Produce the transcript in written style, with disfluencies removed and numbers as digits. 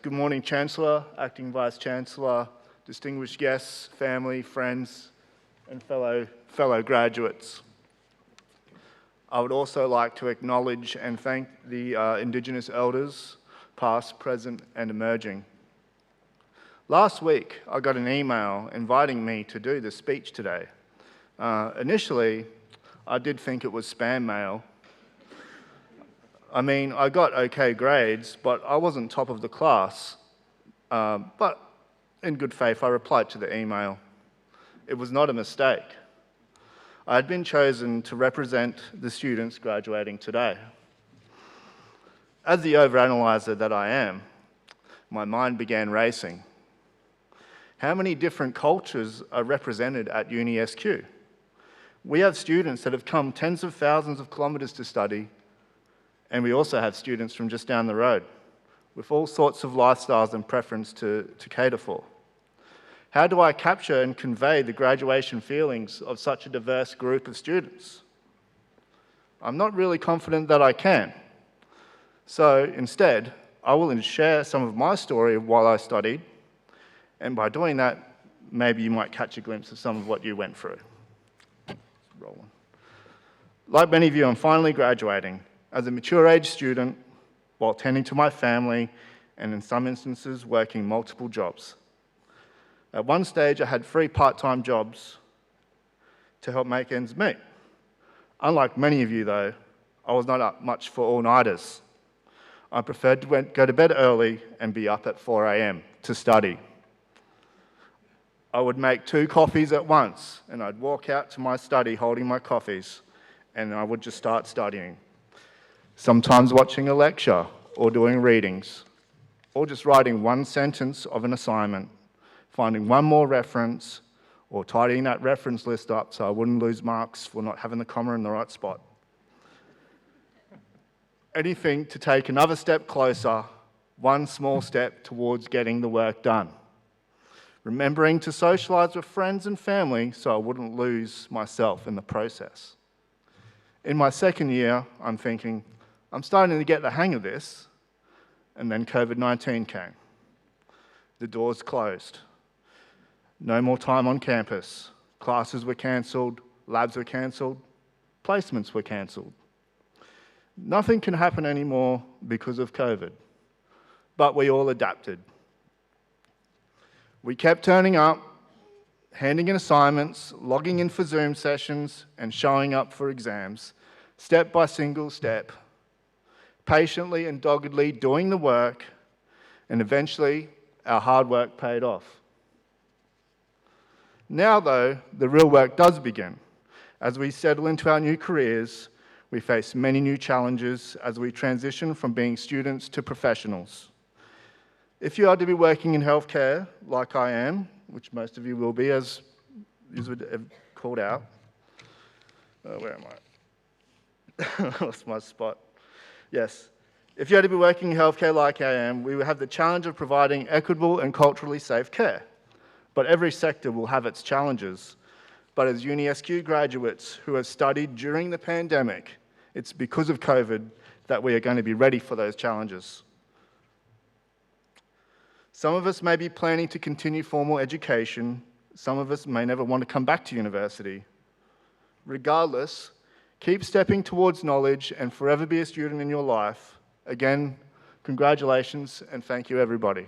Good morning, Chancellor, Acting Vice-Chancellor, distinguished guests, family, friends, and fellow graduates. I would also like to acknowledge and thank the Indigenous elders, past, present, and emerging. Last week, I got an email inviting me to do the speech today. Initially, I did think it was spam mail. I mean, I got okay grades, but I wasn't top of the class. But in good faith, I replied to the email. It was not a mistake. I had been chosen to represent the students graduating today. As the overanalyzer that I am, my mind began racing. How many different cultures are represented at UniSQ? We have students that have come tens of thousands of kilometres to study, and we also have students from just down the road with all sorts of lifestyles and preference to cater for. How do I capture and convey the graduation feelings of such a diverse group of students? I'm not really confident that I can. So instead, I will share some of my story of while I studied, and by doing that, maybe you might catch a glimpse of some of what you went through. Rolling. Like many of you, I'm finally graduating as a mature age student while tending to my family and in some instances working multiple jobs. At one stage, I had 3 part-time jobs to help make ends meet. Unlike many of you though, I was not up much for all-nighters. I preferred to go to bed early and be up at 4 a.m. to study. I would make 2 coffees at once, and I'd walk out to my study holding my coffees, and I would just start studying. Sometimes watching a lecture, or doing readings, or just writing 1 sentence of an assignment, finding 1 more reference, or tidying that reference list up so I wouldn't lose marks for not having the comma in the right spot. Anything to take another step closer, 1 small step towards getting the work done. Remembering to socialise with friends and family so I wouldn't lose myself in the process. In my second year, I'm thinking, I'm starting to get the hang of this, and then COVID-19 came. The doors closed. No more time on campus. Classes were cancelled, labs were cancelled, placements were cancelled. Nothing can happen anymore because of COVID, but we all adapted. We kept turning up, handing in assignments, logging in for Zoom sessions, and showing up for exams, step by single step, patiently and doggedly doing the work, and eventually our hard work paid off. Now though, the real work does begin. As we settle into our new careers, we face many new challenges as we transition from being students to professionals. If you are to be working in healthcare, like I am, which most of you will be, as you would have called out. Where am I? I lost my spot. Yes. If you are to be working in healthcare like I am, we will have the challenge of providing equitable and culturally safe care. But every sector will have its challenges. But as UniSQ graduates who have studied during the pandemic, it's because of COVID that we are going to be ready for those challenges. Some of us may be planning to continue formal education. Some of us may never want to come back to university. Regardless, keep stepping towards knowledge and forever be a student in your life. Again, congratulations and thank you everybody.